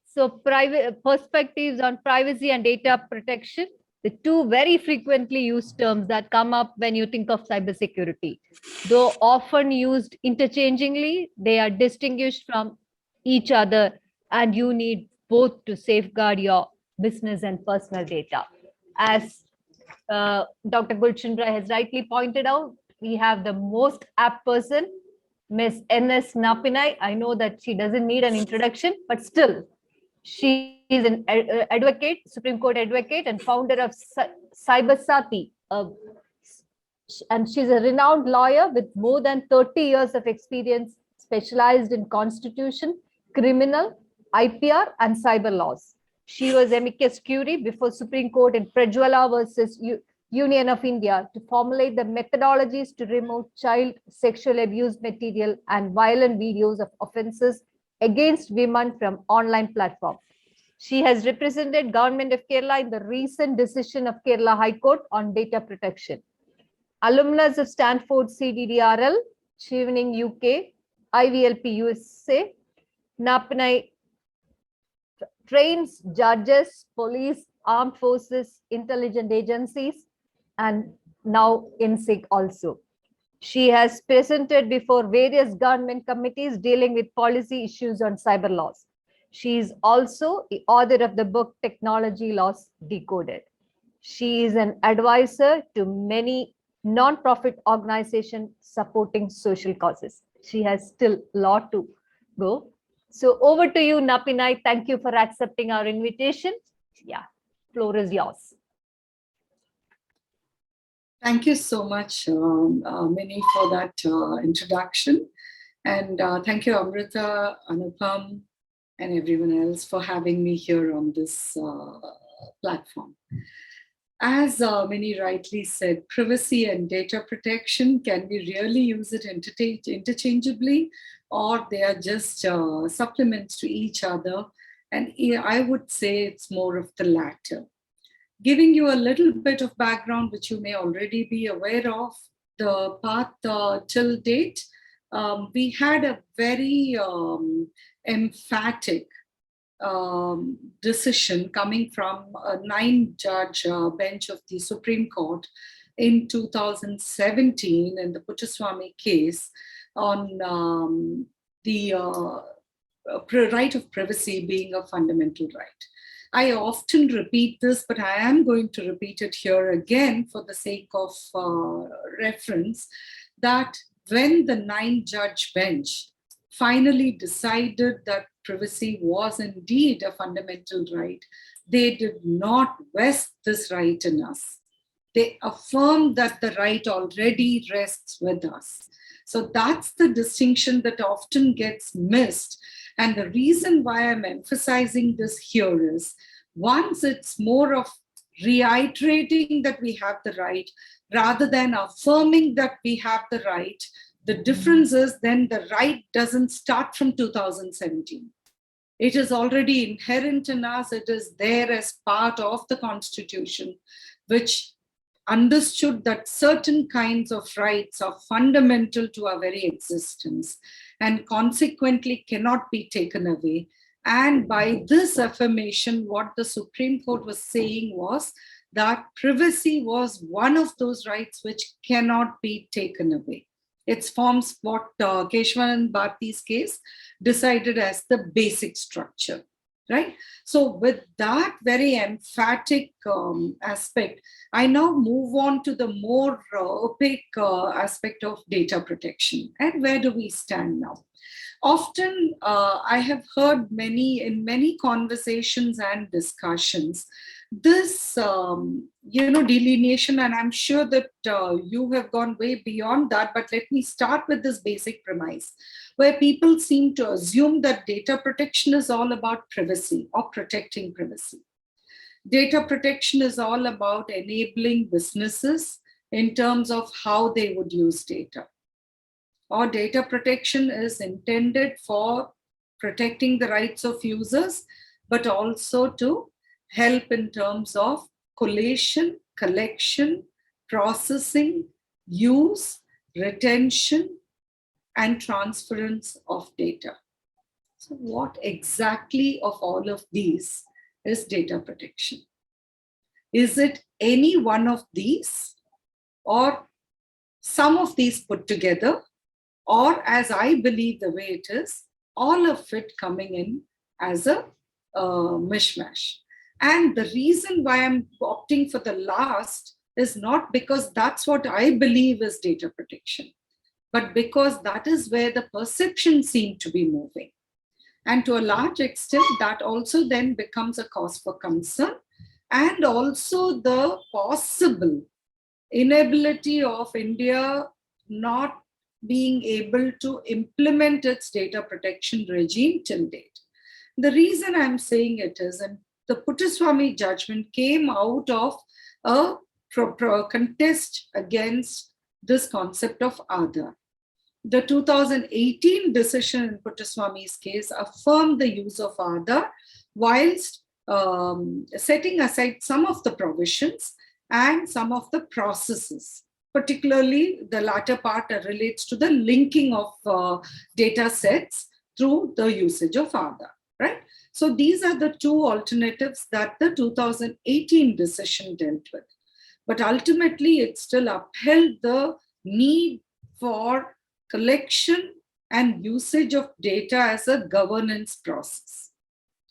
So private perspectives on privacy and data protection, the two very frequently used terms that come up when you think of cybersecurity. Though often used interchangeably, they are distinguished from each other, and you need both to safeguard your business and personal data. As Dr. Gulchandra has rightly pointed out, we have the most apt person, Miss N.S. Napinai. I know that she doesn't need an introduction, but still, she is an advocate, Supreme Court advocate, and founder of Cybersati, and she's a renowned lawyer with more than 30 years of experience, specialized in constitution, criminal, IPR, and cyber laws. She was amicus curiae before Supreme Court in Prajwala versus Union of India to formulate the methodologies to remove child sexual abuse material and violent videos of offences against women from online platforms. She has represented Government of Kerala in the recent decision of Kerala High Court on data protection. Alumnus of Stanford CDDRL, Chevening UK, IVLP USA, Napinai trains judges, police, armed forces, intelligence agencies, and now inSIG also. She has presented before various government committees dealing with policy issues on cyber laws. She is also the author of the book Technology Laws Decoded. She is an advisor to many non-profit organizations supporting social causes. She has still a lot to go. So over to you, Napinai. Thank you for accepting our invitation. Yeah, floor is yours. Thank you so much, Minnie, for that introduction. And thank you, Amrita, Anupam, and everyone else for having me here on this platform. As Minnie rightly said, privacy and data protection, can we really use it interchangeably, or they are just supplements to each other? And I would say it's more of the latter. Giving you a little bit of background, which you may already be aware of, the path till date, we had a very emphatic decision coming from a 9-judge bench of the Supreme Court in 2017 in the Puttaswamy case on the right of privacy being a fundamental right. I often repeat this, but I am going to repeat it here again for the sake of reference, that when the 9-judge bench finally decided that privacy was indeed a fundamental right, they did not vest this right in us. They affirmed that the right already rests with us. So that's the distinction that often gets missed. And the reason why I'm emphasizing this here is, once it's more of reiterating that we have the right rather than affirming that we have the right, the difference is then the right doesn't start from 2017. It is already inherent in us. It is there as part of the Constitution, which understood that certain kinds of rights are fundamental to our very existence and consequently cannot be taken away. And by this affirmation, what the Supreme Court was saying was that privacy was one of those rights which cannot be taken away. It forms what Keshwan Bharti's case decided as the basic structure, right? So with that very emphatic aspect, I now move on to the more opaque aspect of data protection. And where do we stand now? Often, I have heard in many conversations and discussions, this, delineation, and I'm sure that you have gone way beyond that, but let me start with this basic premise, where people seem to assume that data protection is all about privacy or protecting privacy. Data protection is all about enabling businesses in terms of how they would use data. Or data protection is intended for protecting the rights of users, but also to help in terms of collation, collection, processing, use, retention, and transference of data. So what exactly of all of these is data protection? Is it any one of these, or some of these put together, or, as I believe the way it is, all of it coming in as a mishmash? And the reason why I'm opting for the last is not because that's what I believe is data protection, but because that is where the perception seemed to be moving. And to a large extent, that also then becomes a cause for concern, and also the possible inability of India not being able to implement its data protection regime till date. The reason I'm saying it is, and the Puttaswamy judgment came out of a contest against this concept of Aadhaar. The 2018 decision in Puttaswamy's case affirmed the use of Aadhaar whilst setting aside some of the provisions and some of the processes. Particularly, the latter part relates to the linking of data sets through the usage of Aadhaar, right? So these are the two alternatives that the 2018 decision dealt with. But ultimately, it still upheld the need for collection and usage of data as a governance process.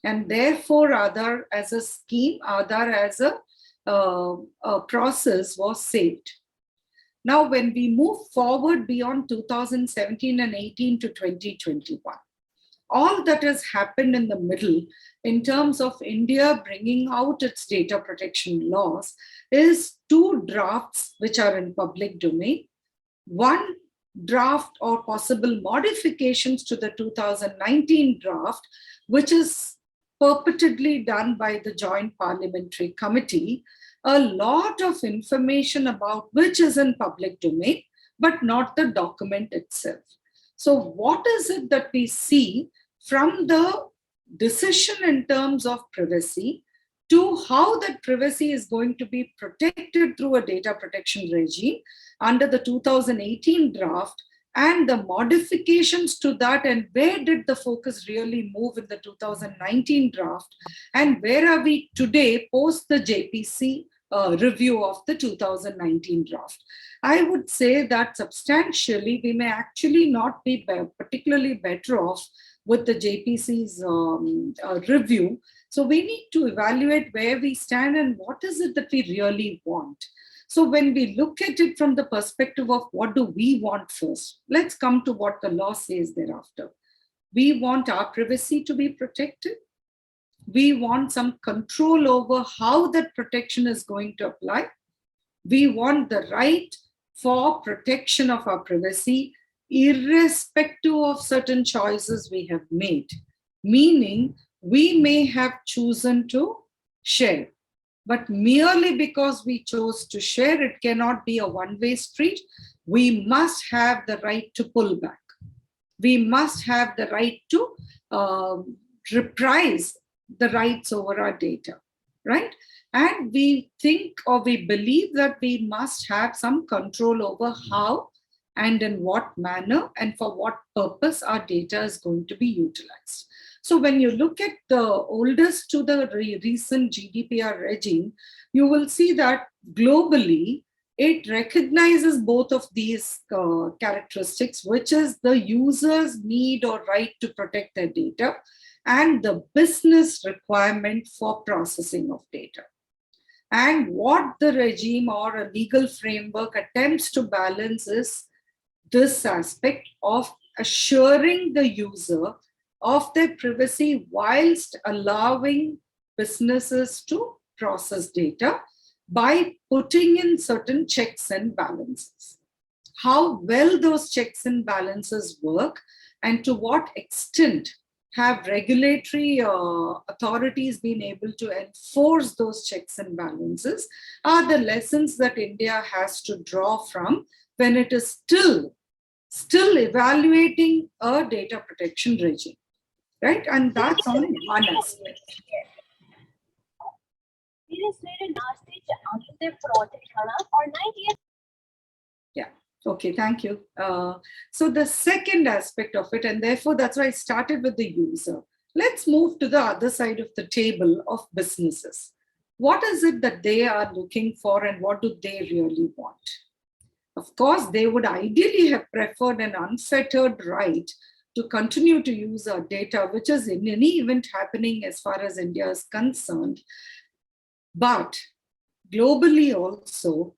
And therefore, Aadhaar as a scheme, Aadhaar as a process was saved. Now, when we move forward beyond 2017 and 18 to 2021, all that has happened in the middle in terms of India bringing out its data protection laws is two drafts which are in public domain. One draft or possible modifications to the 2019 draft, which is purportedly done by the Joint Parliamentary Committee, a lot of information about which is in public domain, but not the document itself. So what is it that we see from the decision in terms of privacy to how that privacy is going to be protected through a data protection regime under the 2018 draft, and the modifications to that, and where did the focus really move in the 2019 draft, and where are we today post the JPC review of the 2019 draft? I would say that substantially we may actually not be particularly better off with the JPC's review. So we need to evaluate where we stand and what is it that we really want. So when we look at it from the perspective of what do we want first, let's come to what the law says thereafter. We want our privacy to be protected. We want some control over how that protection is going to apply. We want the right for protection of our privacy, irrespective of certain choices we have made. Meaning, we may have chosen to share, but merely because we chose to share, it cannot be a one-way street. We must have the right to pull back. We must have the right to reprise the rights over our data, right? And we think or we believe that we must have some control over how and in what manner and for what purpose our data is going to be utilized. So when you look at the oldest to the recent GDPR regime, you will see that globally, it recognizes both of these characteristics, which is the user's need or right to protect their data and the business requirement for processing of data. And what the regime or a legal framework attempts to balance is this aspect of assuring the user of their privacy whilst allowing businesses to process data by putting in certain checks and balances. How well those checks and balances work and to what extent have regulatory authorities been able to enforce those checks and balances are the lessons that India has to draw from when it is still evaluating a data protection regime, right? And that's on one aspect. Yeah. Okay, thank you. So the second aspect of it, and therefore that's why I started with the user. Let's move to the other side of the table of businesses. What is it that they are looking for and what do they really want? Of course, they would ideally have preferred an unfettered right to continue to use our data, which is in any event happening as far as India is concerned. But globally also,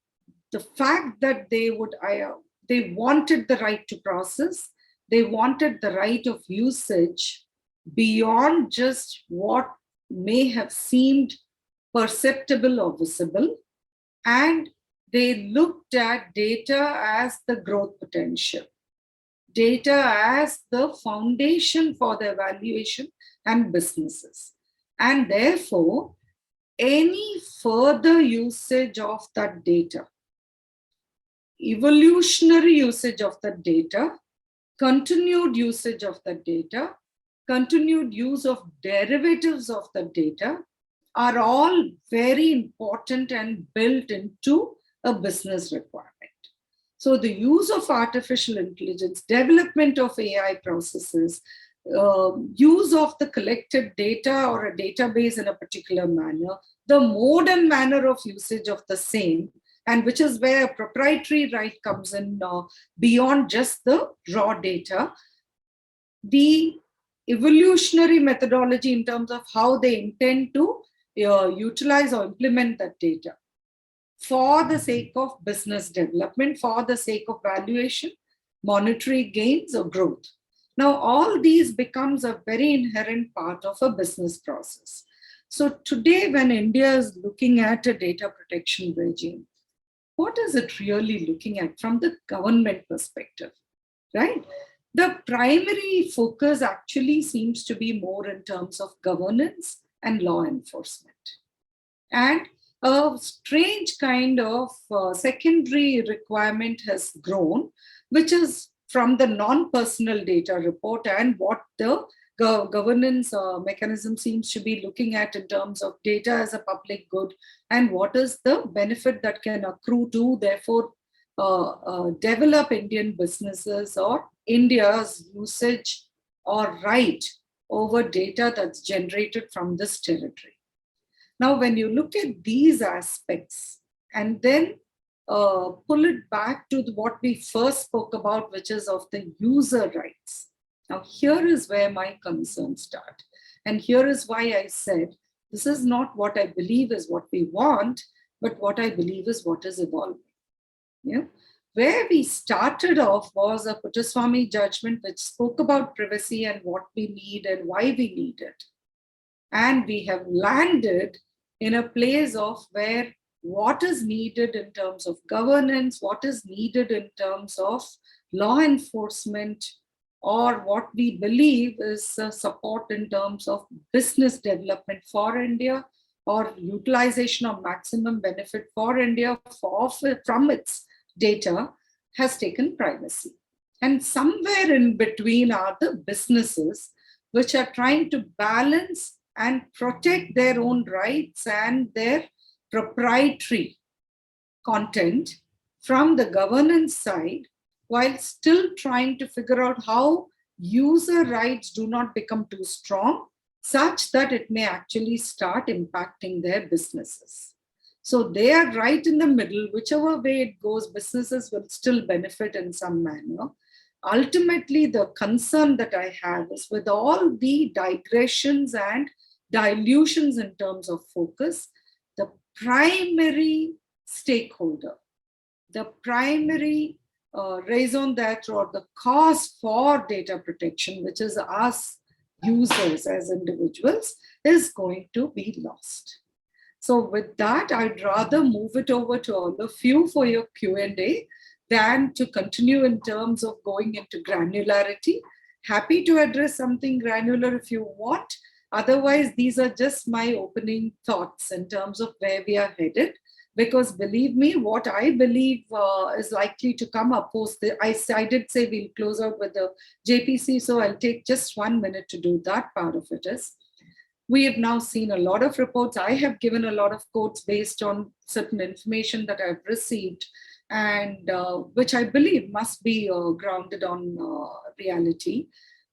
the fact that they wanted the right to process, they wanted the right of usage beyond just what may have seemed perceptible or visible, and they looked at data as the growth potential, data as the foundation for the evaluation and businesses. And therefore, any further usage of that data, evolutionary usage of the data, continued usage of the data, continued use of derivatives of the data are all very important and built into a business requirement. So the use of artificial intelligence, development of AI processes, use of the collected data or a database in a particular manner, the mode and manner of usage of the same, and which is where a proprietary right comes in beyond just the raw data, the evolutionary methodology in terms of how they intend to utilize or implement that data for the sake of business development, for the sake of valuation, monetary gains or growth. Now, all these becomes a very inherent part of a business process. So today, when India is looking at a data protection regime, what is it really looking at from the government perspective, right? The primary focus actually seems to be more in terms of governance and law enforcement. And a strange kind of secondary requirement has grown, which is from the non-personal data report and what the governance mechanism seems to be looking at in terms of data as a public good and what is the benefit that can accrue to, therefore, develop Indian businesses or India's usage or right over data that's generated from this territory. Now, when you look at these aspects and then pull it back to what we first spoke about, which is of the user rights. Now, here is where my concerns start. And here is why I said, this is not what I believe is what we want, but what I believe is what is evolving. Yeah? Where we started off was a Puttaswamy judgment which spoke about privacy and what we need and why we need it. And we have landed in a place of where what is needed in terms of governance, what is needed in terms of law enforcement, or what we believe is support in terms of business development for India or utilization of maximum benefit for India from its data has taken primacy. And somewhere in between are the businesses which are trying to balance and protect their own rights and their proprietary content from the governance side, while still trying to figure out how user rights do not become too strong, such that it may actually start impacting their businesses. So they are right in the middle, whichever way it goes, businesses will still benefit in some manner. Ultimately, the concern that I have is with all the digressions and dilutions in terms of focus, the primary stakeholder, the primary raison d'etre or the cause for data protection, which is us users as individuals, is going to be lost. So with that, I'd rather move it over to all of you for your Q&A than to continue in terms of going into granularity. Happy to address something granular if you want. Otherwise, these are just my opening thoughts in terms of where we are headed. Because believe me, what I believe is likely to come up post I did say we'll close out with the JPC, so I'll take just 1 minute to do that part of it. We have now seen a lot of reports. I have given a lot of quotes based on certain information that I've received. and which I believe must be grounded on reality,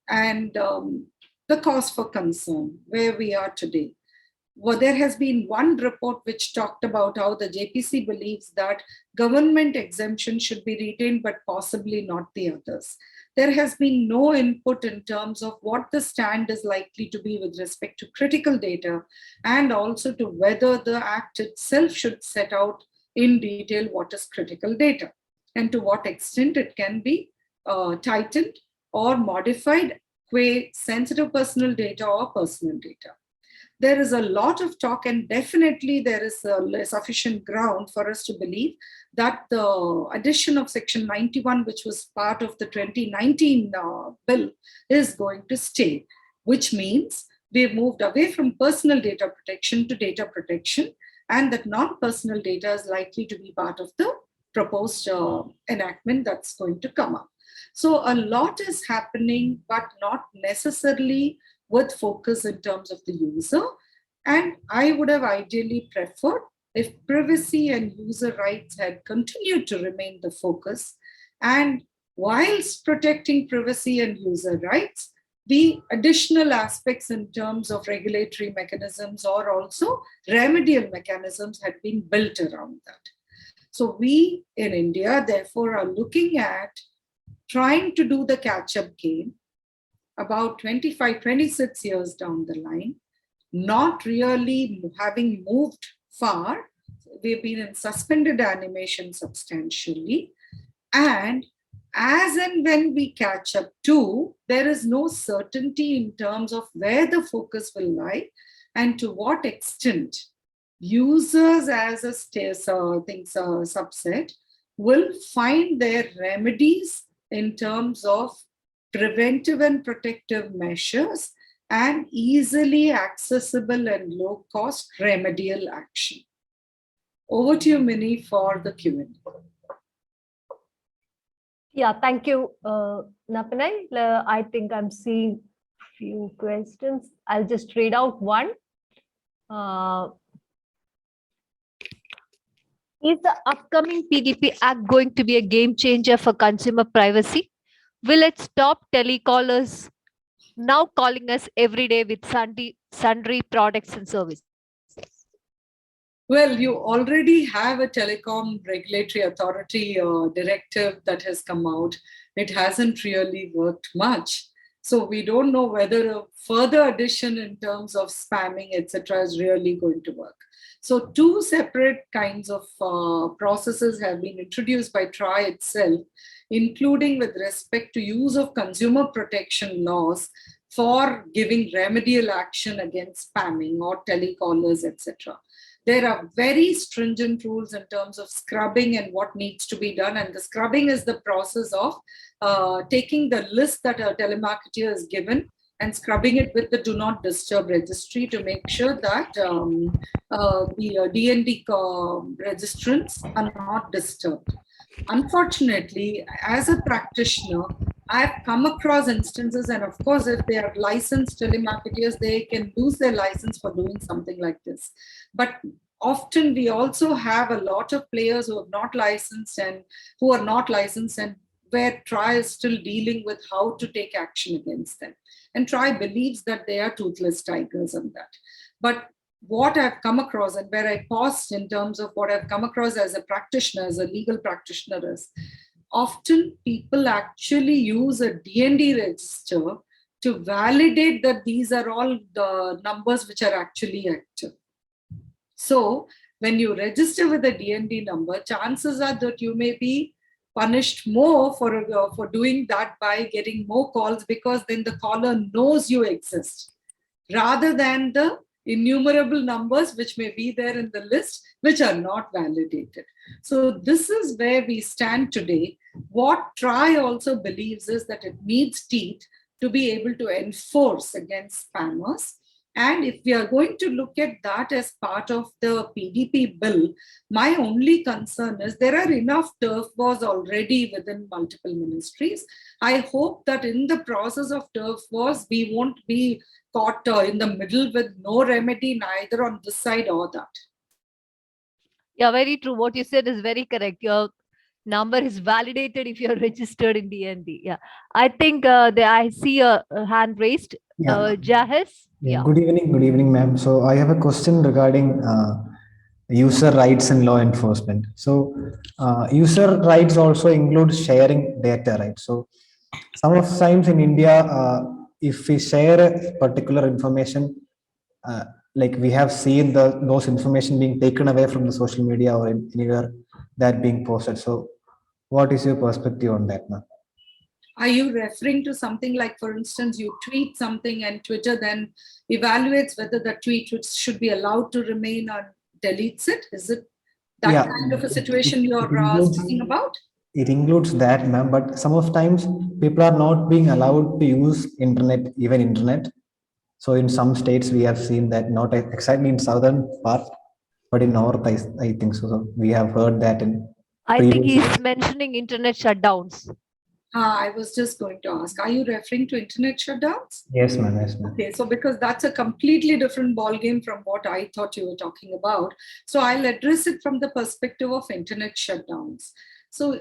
and the cause for concern, where we are today. Well, there has been one report which talked about how the JPC believes that government exemption should be retained, but possibly not the others. There has been no input in terms of what the stand is likely to be with respect to critical data, and also to whether the Act itself should set out in detail what is critical data and to what extent it can be tightened or modified qua sensitive personal data or personal data. There is a lot of talk, and definitely there is a sufficient ground for us to believe that the addition of Section 91, which was part of the 2019 bill, is going to stay, which means we've moved away from personal data protection to data protection, and that non-personal data is likely to be part of the proposed enactment that's going to come up. So a lot is happening, but not necessarily with focus in terms of the user. And I would have ideally preferred if privacy and user rights had continued to remain the focus. And whilst protecting privacy and user rights, the additional aspects in terms of regulatory mechanisms or also remedial mechanisms had been built around that. So we in India, therefore, are looking at trying to do the catch-up game about 25, 26 years down the line, not really having moved far. We've been in suspended animation substantially. And as and when we catch up too, there is no certainty in terms of where the focus will lie and to what extent users as a subset will find their remedies in terms of preventive and protective measures and easily accessible and low cost remedial action. Over to you, Minnie, for the Q&A. Yeah, thank you, Napanai. I think I'm seeing few questions. I'll just read out one. Is the upcoming PDP Act going to be a game changer for consumer privacy? Will it stop telecallers now calling us every day with sundry products and services? Well, you already have a telecom regulatory authority directive that has come out. It hasn't really worked much. So we don't know whether a further addition in terms of spamming, etc., is really going to work. So two separate kinds of processes have been introduced by TRAI itself, including with respect to use of consumer protection laws for giving remedial action against spamming or telecallers, etc. There are very stringent rules in terms of scrubbing and what needs to be done. And the scrubbing is the process of taking the list that a telemarketer is given and scrubbing it with the do not disturb registry to make sure that the DND registrants are not disturbed. Unfortunately, as a practitioner, I've come across instances, and of course, if they are licensed telemarketers, they can lose their license for doing something like this. But often we also have a lot of players who are not licensed and where TRAI is still dealing with how to take action against them. And TRAI believes that they are toothless tigers on that. But what I've come across and where I paused in terms of what I've come across as a practitioner, as a legal practitioner, is often people actually use a DND register to validate that these are all the numbers which are actually active. So when you register with a DND number, chances are that you may be punished more for doing that by getting more calls, because then the caller knows you exist, rather than the innumerable numbers which may be there in the list which are not validated. So this is where we stand today. What TRAI also believes is that it needs teeth to be able to enforce against spammers. And if we are going to look at that as part of the PDP bill, my only concern is there are enough turf wars already within multiple ministries. I hope that in the process of turf wars, we won't be caught in the middle with no remedy, neither on this side or that. Yeah, very true. What you said is very correct. number is validated if you're registered in DNB. Yeah. I think I see a hand raised. Yeah. Jahis? Yeah. Yeah. Good evening, ma'am. So I have a question regarding user rights in law enforcement. So user rights also include sharing data, right? So some of times in India, if we share a particular information, uh, like we have seen those information being taken away from the social media or anywhere that being posted. So what is your perspective on that, ma'am? Are you referring to something like, for instance, you tweet something and Twitter then evaluates whether the tweet should be allowed to remain or deletes it? Is it that Yeah, kind of a it, situation it you're includes speaking about? it includes that, ma'am. But some of times people are not being allowed to use internet, even internet. So in some states we have seen that, not exactly in southern part, but in north, I think so. So we have heard that in I think previous. he's mentioning internet shutdowns. I was just going to ask, are you referring to internet shutdowns? Yes, ma'am. Yes, ma'am. Okay, so because that's a completely different ballgame from what I thought you were talking about. So I'll address it from the perspective of internet shutdowns. So,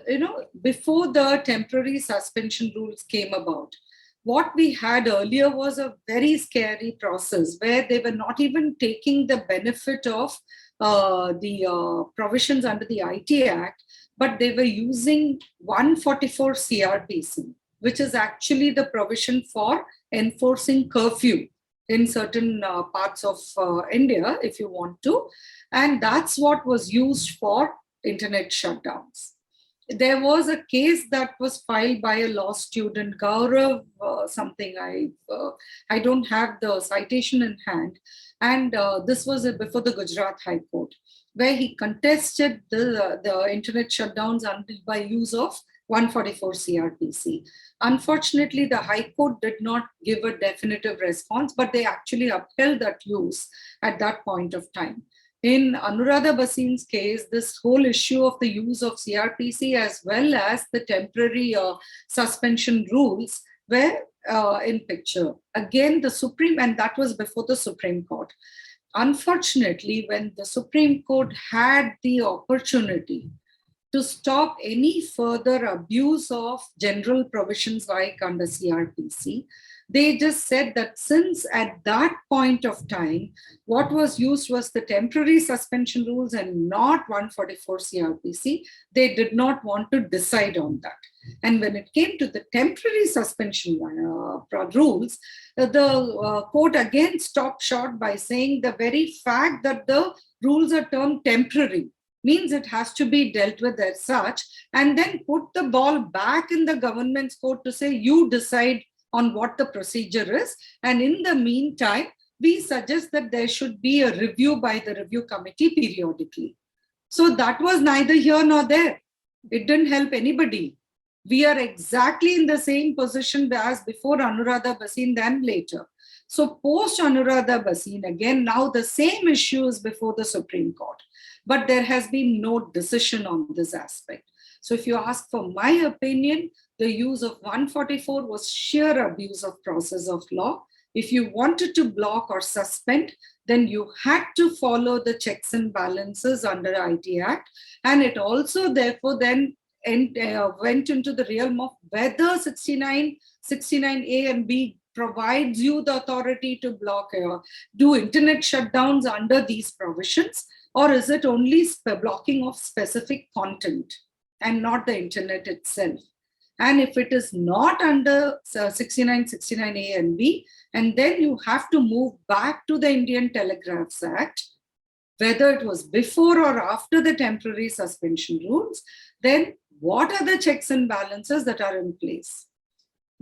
before the temporary suspension rules came about, what we had earlier was a very scary process where they were not even taking the benefit of the provisions under the IT Act, but they were using 144 CRPC, which is actually the provision for enforcing curfew in certain parts of India, if you want to. And that's what was used for internet shutdowns. There was a case that was filed by a law student, Gaurav something. I don't have the citation in hand. And this was before the Gujarat High Court, where he contested the internet shutdowns by use of 144 CRPC. Unfortunately, the High Court did not give a definitive response, but they actually upheld that use at that point of time. In Anuradha Bhasin's case, this whole issue of the use of CRPC as well as the temporary suspension rules were in picture. Again, the Supreme, and that was before the Supreme Court. Unfortunately, when the Supreme Court had the opportunity to stop any further abuse of general provisions like under CRPC, they just said that since at that point of time, what was used was the temporary suspension rules and not 144 CRPC, they did not want to decide on that. And when it came to the temporary suspension rules, the court again stopped short by saying the very fact that the rules are termed temporary means it has to be dealt with as such, and then put the ball back in the government's court to say, you decide on what the procedure is. And in the meantime, we suggest that there should be a review by the review committee periodically. So that was neither here nor there. It didn't help anybody. We are exactly in the same position as before Anuradha Bhasin, then later. So post Anuradha Bhasin, again, now the same issue is before the Supreme Court. But there has been no decision on this aspect. So if you ask for my opinion, the use of 144 was sheer abuse of process of law. If you wanted to block or suspend, then you had to follow the checks and balances under IT Act. And it also therefore then went into the realm of whether 69A and B provides you the authority to block do internet shutdowns under these provisions, or is it only blocking of specific content and not the internet itself? And if it is not under 69A and B, and then you have to move back to the Indian Telegraphs Act, whether it was before or after the temporary suspension rules, then what are the checks and balances that are in place?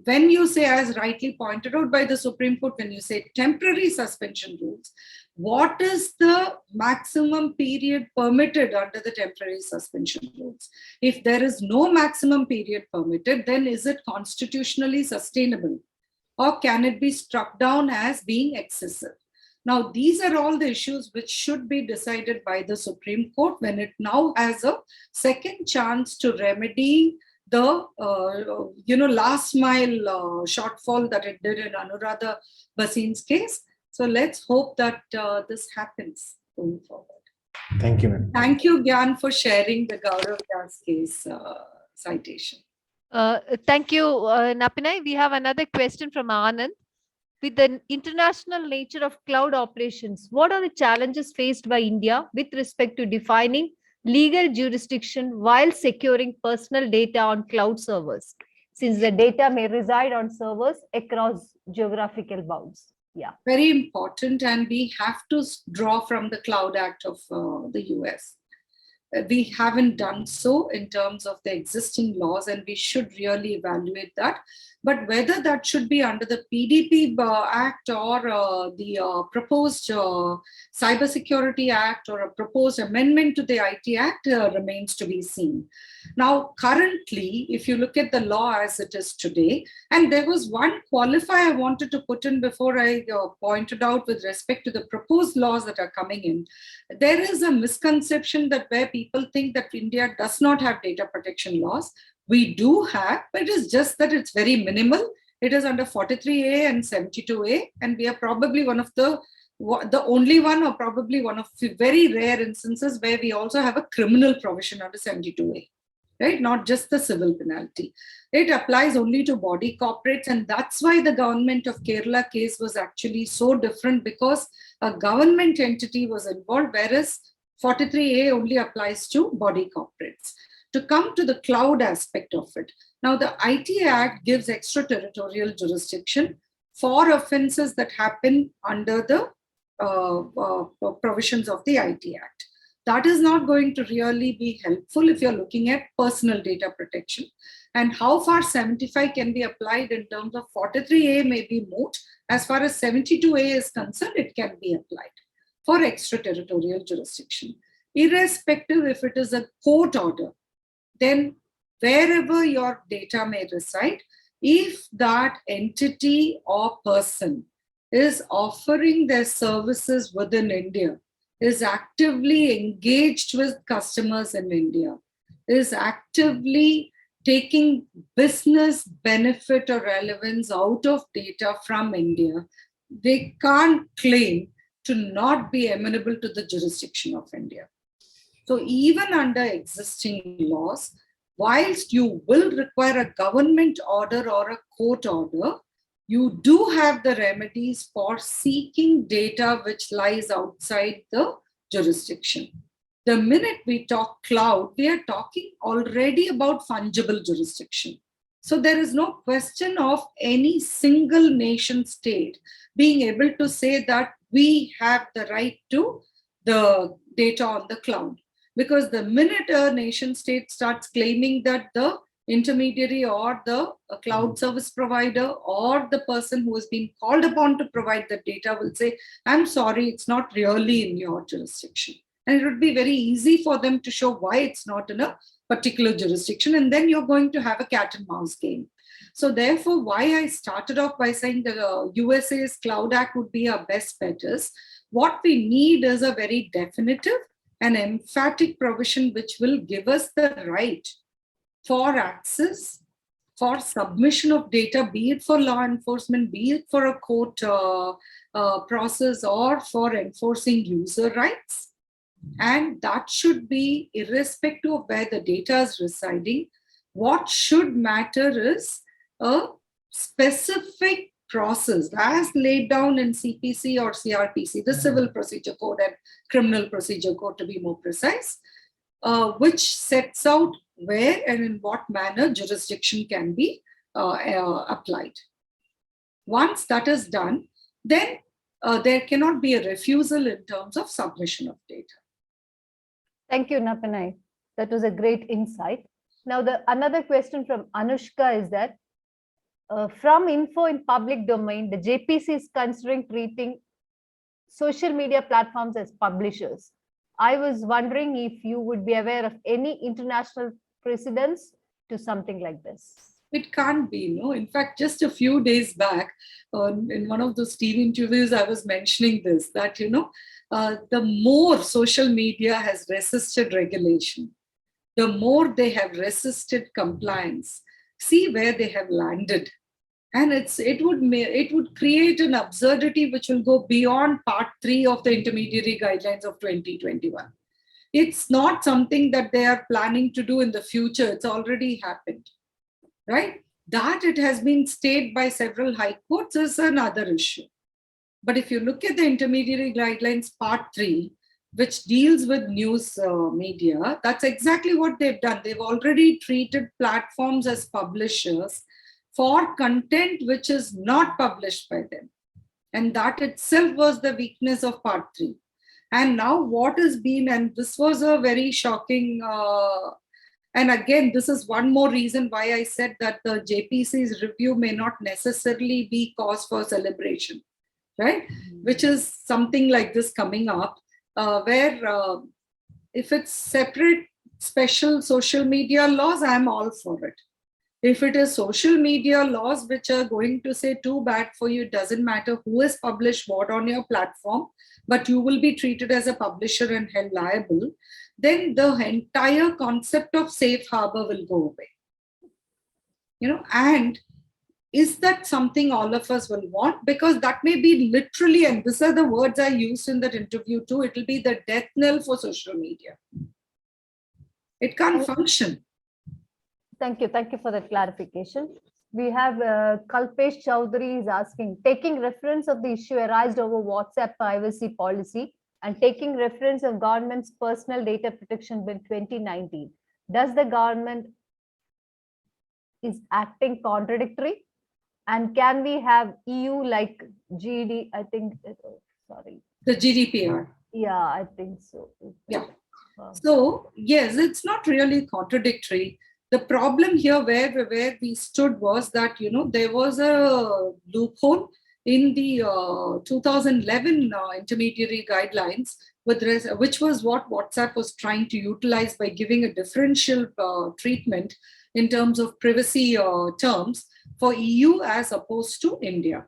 When you say, as rightly pointed out by the Supreme Court, when you say temporary suspension rules, what is the maximum period permitted under the temporary suspension rules? If there is no maximum period permitted, then is it constitutionally sustainable? Or can it be struck down as being excessive? Now, these are all the issues which should be decided by the Supreme Court when it now has a second chance to remedy the last mile shortfall that it did in Anuradha Bhasin's case. So let's hope that this happens going forward. Thank you, ma'am. Thank you, Gyan, for sharing the Gaurav Das case citation. Thank you, Napinai. We have another question from Anand. With the international nature of cloud operations, what are the challenges faced by India with respect to defining legal jurisdiction while securing personal data on cloud servers, since the data may reside on servers across geographical bounds? Yeah. Very important, and we have to draw from the Cloud Act of the US. We haven't done so in terms of the existing laws, and we should really evaluate that. But whether that should be under the PDP Act or the proposed Cybersecurity Act or a proposed amendment to the IT Act remains to be seen. Now, currently, if you look at the law as it is today, and there was one qualifier I wanted to put in before I pointed out with respect to the proposed laws that are coming in, there is a misconception that where people think that India does not have data protection laws. We do have, but it is just that it's very minimal. It is under 43A and 72A, and we are probably one of the only one, or probably one of the very rare instances where we also have a criminal provision under 72A, right? Not just the civil penalty. It applies only to body corporates, and that's why the government of Kerala case was actually so different, because a government entity was involved, whereas 43A only applies to body corporates. To come to the cloud aspect of it, now the IT Act gives extraterritorial jurisdiction for offenses that happen under the provisions of the IT Act. That is not going to really be helpful if you're looking at personal data protection. And how far 75 can be applied in terms of 43A may be moot. As far as 72A is concerned, it can be applied for extraterritorial jurisdiction. Irrespective if it is a court order, then wherever your data may reside, if that entity or person is offering their services within India, is actively engaged with customers in India, is actively taking business benefit or relevance out of data from India, they can't claim to not be amenable to the jurisdiction of India. So even under existing laws, whilst you will require a government order or a court order, you do have the remedies for seeking data which lies outside the jurisdiction. The minute we talk cloud, we are talking already about fungible jurisdiction. So there is no question of any single nation state being able to say that we have the right to the data on the cloud. Because the minute a nation state starts claiming that the intermediary or the cloud service provider or the person who has been called upon to provide the data will say, I'm sorry, it's not really in your jurisdiction. And it would be very easy for them to show why it's not in a particular jurisdiction. And then you're going to have a cat and mouse game. So therefore, why I started off by saying the USA's Cloud Act would be our best bet is, what we need is a very definitive and emphatic provision which will give us the right for access, for submission of data, be it for law enforcement, be it for a court process, or for enforcing user rights. And that should be irrespective of where the data is residing. What should matter is a specific process as laid down in CPC or CRPC, the Civil Procedure Code and Criminal Procedure Code to be more precise, which sets out where and in what manner jurisdiction can be applied. Once that is done, then there cannot be a refusal in terms of submission of data. Thank you, Napanai. That was a great insight. Now, another question from Anushka is that from info in public domain, the JPC is considering treating social media platforms as publishers. I was wondering if you would be aware of any international precedents to something like this. It can't be, no. In fact, just a few days back, in one of those TV interviews, I was mentioning this, that, the more social media has resisted regulation, the more they have resisted compliance. See where they have landed. And it would create an absurdity which will go beyond part 3 of the intermediary guidelines of 2021. It's not something that they are planning to do in the future. It's already happened, right? That it has been stayed by several high courts is another issue. But if you look at the intermediary guidelines part 3, which deals with news media, that's exactly what they've done. They've already treated platforms as publishers for content which is not published by them. And that itself was the weakness of part 3. And now what has been, and this was a very shocking, and again, this is one more reason why I said that the JPC's review may not necessarily be cause for celebration, right? Which is something like this coming up, where if it's separate special social media laws, I'm all for it. If it is social media laws which are going to say too bad for you, it doesn't matter who has published what on your platform, but you will be treated as a publisher and held liable, then the entire concept of safe harbor will go away. And is that something all of us will want? Because that may be literally, and these are the words I used in that interview too, it will be the death knell for social media. It can't function. Thank you. Thank you for that clarification. We have Kalpesh Chowdhury is asking, taking reference of the issue arised over WhatsApp privacy policy and taking reference of government's personal data protection bill 2019, does the government is acting contradictory? And can we have EU like GD? I think, sorry. The GDPR. Yeah, I think so. Yeah. So yes, it's not really contradictory. The problem here where we stood was that, there was a loophole in the 2011 intermediary guidelines, which was what WhatsApp was trying to utilize by giving a differential treatment in terms of privacy terms for EU as opposed to India.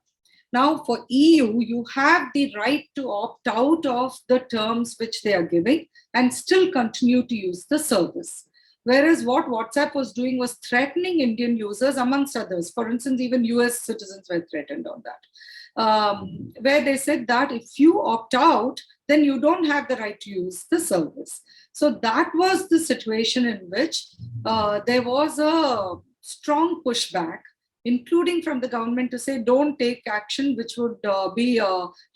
Now, for EU, you have the right to opt out of the terms which they are giving and still continue to use the service. Whereas what WhatsApp was doing was threatening Indian users, amongst others. For instance, even US citizens were threatened on that, where they said that if you opt out, then you don't have the right to use the service. So that was the situation in which there was a strong pushback, including from the government, to say don't take action which would be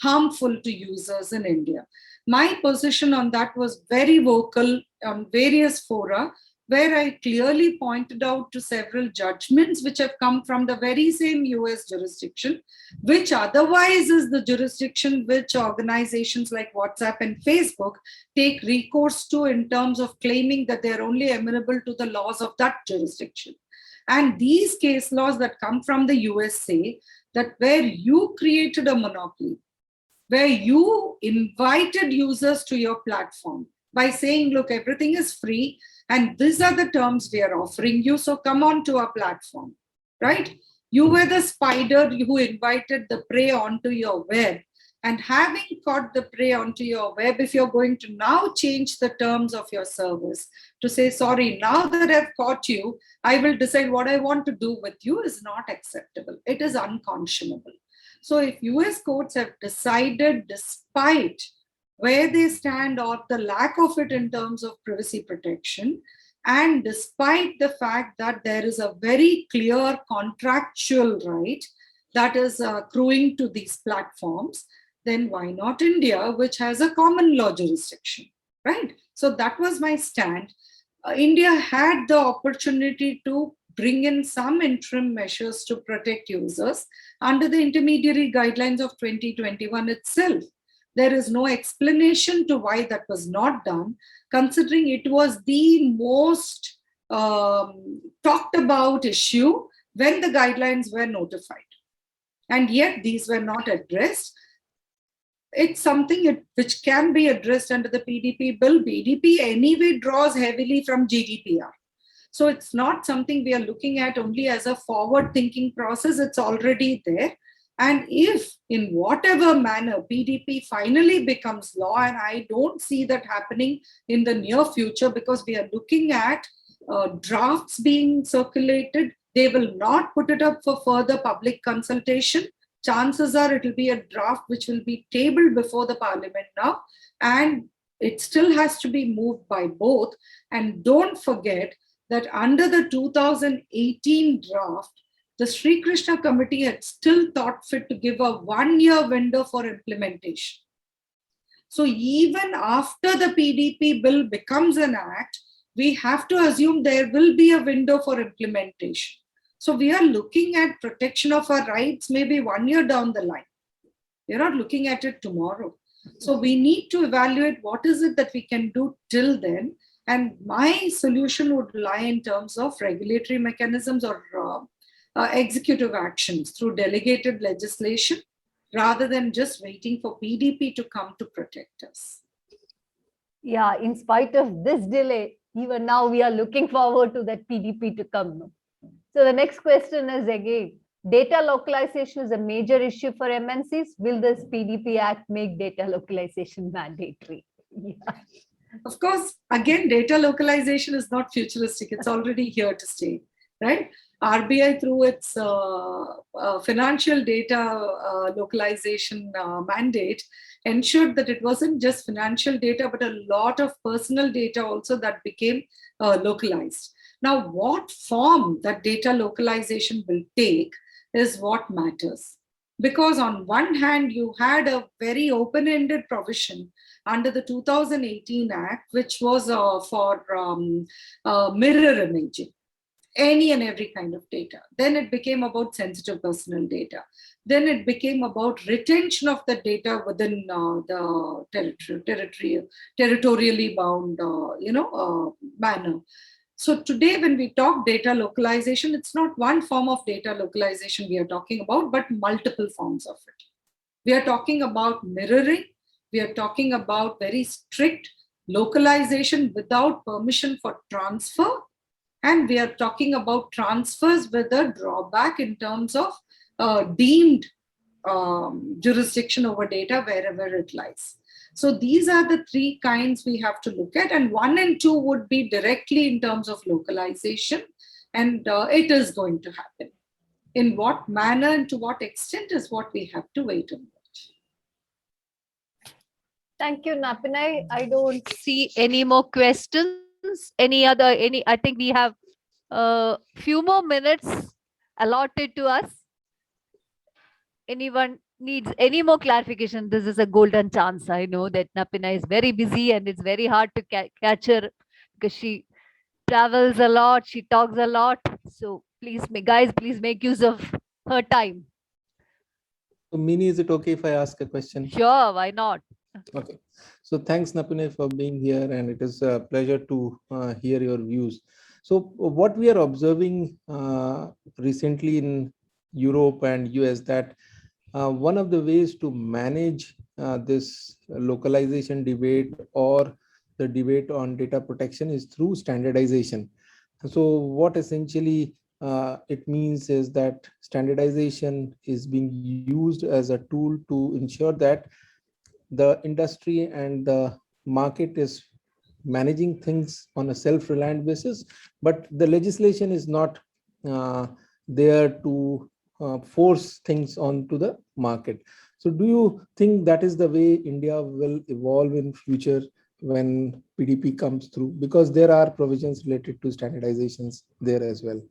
harmful to users in India. My position on that was very vocal on various fora, where I clearly pointed out to several judgments which have come from the very same US jurisdiction, which otherwise is the jurisdiction which organizations like WhatsApp and Facebook take recourse to in terms of claiming that they're only amenable to the laws of that jurisdiction. And these case laws that come from the US say that where you created a monopoly, where you invited users to your platform by saying, look, everything is free, and these are the terms we are offering you, so come on to our platform, right? You were the spider who invited the prey onto your web. And having caught the prey onto your web, if you're going to now change the terms of your service to say, sorry, now that I've caught you, I will decide what I want to do with you, is not acceptable. It is unconscionable. So if US courts have decided, despite where they stand or the lack of it in terms of privacy protection, and despite the fact that there is a very clear contractual right that is accruing to these platforms, then why not India, which has a common law jurisdiction, right? So that was my stand. India had the opportunity to bring in some interim measures to protect users under the intermediary guidelines of 2021 itself. There is no explanation to why that was not done, considering it was the most talked about issue when the guidelines were notified. And yet these were not addressed. It's something which can be addressed under the PDP bill. PDP anyway draws heavily from GDPR. So it's not something we are looking at only as a forward-thinking process. It's already there. And if in whatever manner PDP finally becomes law, and I don't see that happening in the near future because we are looking at drafts being circulated, they will not put it up for further public consultation. Chances are it will be a draft which will be tabled before the parliament now, and It still has to be moved by both. And don't forget that under the 2018 draft, the Sri Krishna committee had still thought fit to give a 1-year window for implementation. So even after the PDP bill becomes an act, we have to assume there will be a window for implementation. So we are looking at protection of our rights maybe 1 year down the line. We're not looking at it tomorrow. So we need to evaluate what is it that we can do till then. And my solution would lie in terms of regulatory mechanisms or executive actions through delegated legislation, rather than just waiting for PDP to come to protect us. Yeah, in spite of this delay, even now we are looking forward to that PDP to come. So the next question is again, data localization is a major issue for MNCs. Will this PDP Act make data localization mandatory? Yeah. Of course, again, data localization is not futuristic. It's already here to stay, right? RBI, through its financial data localization mandate, ensured that it wasn't just financial data, but a lot of personal data also that became localized. Now, what form that data localization will take is what matters. Because on one hand, you had a very open-ended provision under the 2018 Act, which was for mirror imaging, any and every kind of data. Then it became about sensitive personal data. Then it became about retention of the data within the territorially bound, manner. So today, when we talk data localization, it's not one form of data localization we are talking about, but multiple forms of it. We are talking about mirroring. We are talking about very strict localization without permission for transfer. And we are talking about transfers with a drawback in terms of deemed jurisdiction over data wherever it lies. So these are the three kinds we have to look at. And 1 and 2 would be directly in terms of localization. And it is going to happen. In what manner and to what extent is what we have to wait and watch. Thank you, Napinai. I don't see any more questions. I think we have a few more minutes allotted to us. Anyone needs any more clarification? This is a golden chance. I know that Napinai is very busy and it's very hard to catch her because she travels a lot, she talks a lot. So please, guys, please make use of her time. So, Mini, is it okay if I ask a question? Sure, why not? Okay. So thanks, Napine, for being here, and it is a pleasure to hear your views. So what we are observing recently in Europe and US, that one of the ways to manage this localization debate or the debate on data protection is through standardization. So what essentially it means is that standardization is being used as a tool to ensure that the industry and the market is managing things on a self-reliant basis, but the legislation is not there to force things onto the market. So do you think that is the way India will evolve in future when PDP comes through? Because there are provisions related to standardizations there as well.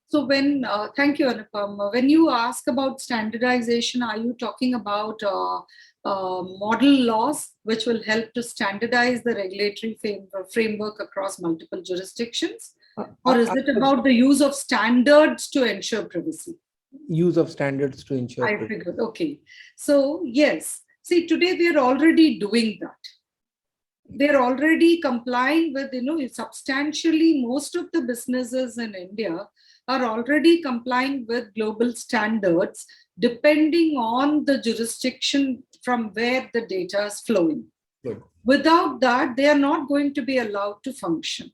So thank you, Anupam. When you ask about standardization, are you talking about model laws, which will help to standardize the regulatory framework across multiple jurisdictions? Or is it about the use of standards to ensure privacy? Use of standards to ensure I figured, okay. So yes, see, today we are already doing that. They're already complying with, substantially most of the businesses in India are already complying with global standards, depending on the jurisdiction from where the data is flowing. Good. Without that, they are not going to be allowed to function.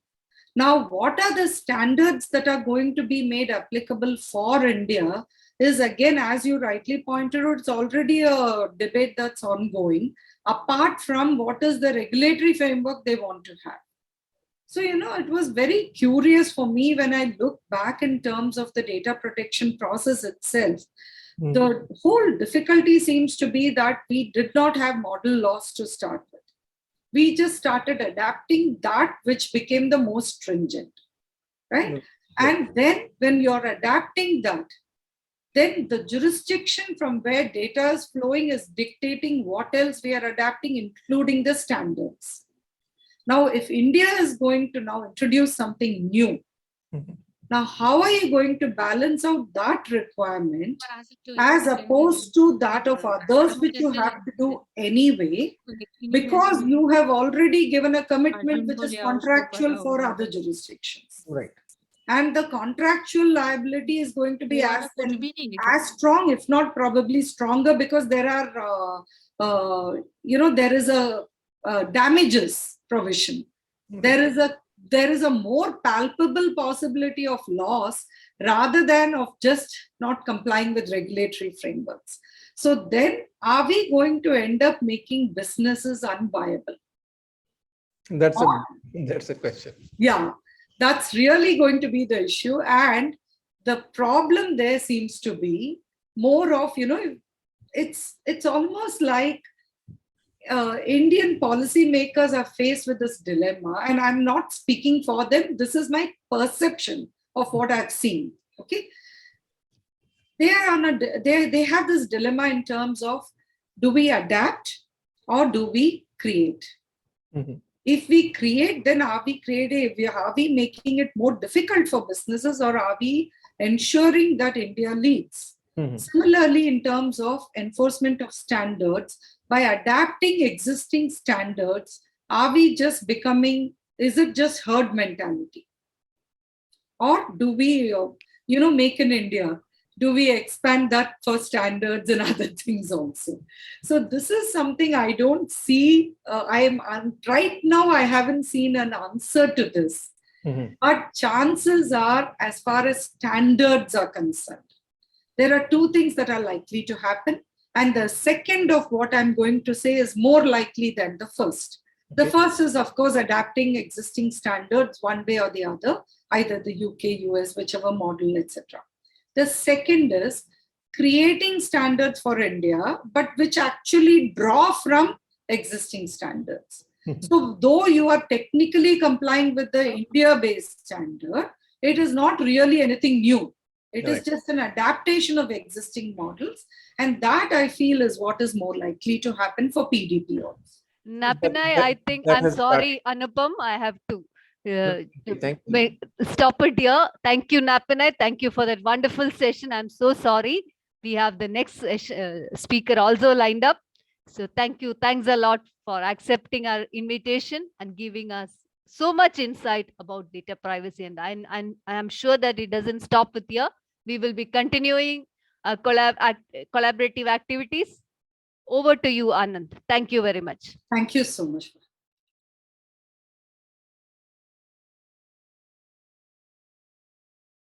Now, what are the standards that are going to be made applicable for India is, again, as you rightly pointed out, it's already a debate that's ongoing, apart from what is the regulatory framework they want to have. So, it was very curious for me when I look back in terms of the data protection process itself. The whole difficulty seems to be that we did not have model laws to start with. we just started adapting that which became the most stringent, right? Mm. And then when you're adapting that, then the jurisdiction from where data is flowing is dictating what else we are adapting, including the standards. Now, if India is going to now introduce something new, Mhm. now how are you going to balance out that requirement as opposed to that of others, which you have to do anyway, because you have already given a commitment which is contractual for other jurisdictions. Right. And the contractual liability is going to be as strong, if not probably stronger, because there are, there is a damages provision. There is a more palpable possibility of loss rather than of just not complying with regulatory frameworks. So then, are we going to end up making businesses unviable? That's a question. Yeah, that's really going to be the issue. And the problem there seems to be more of, it's almost like Indian policymakers are faced with this dilemma, and I'm not speaking for them. This is my perception of what I've seen. Okay, they have this dilemma in terms of, do we adapt or do we create? Mhm. If we create, then are we creative? Are we making it more difficult for businesses, or are we ensuring that India leads? Mhm. Similarly, in terms of enforcement of standards, by adapting existing standards, are we just becoming, is it just herd mentality? Or do we, make in India? Do we expand that for standards and other things also? So this is something I don't see. I'm right now, I haven't seen an answer to this. Mhm. But chances are, as far as standards are concerned, there are two things that are likely to happen. And the second of what I'm going to say is more likely than the first. The Okay. first is, of course, adapting existing standards one way or the other, either the UK, US, whichever model, etc. The second is creating standards for India, but which actually draw from existing standards. So, though you are technically complying with the India-based standard, it is not really anything new. It is Right. just an adaptation of existing models. And that, I feel, is what is more likely to happen for PDP also. Napinai, That- I think, that I'm has sorry, Anupam, I have to Thank you. stop it here. Thank you, Napinai. Thank you for that wonderful session. I'm so sorry. We have the next speaker also lined up. So thank you. Thanks a lot for accepting our invitation and giving us so much insight about data privacy. And I'm sure that it doesn't stop with here. We will be continuing collaborative activities. Over to you, Anand. Thank you very much. Thank you so much.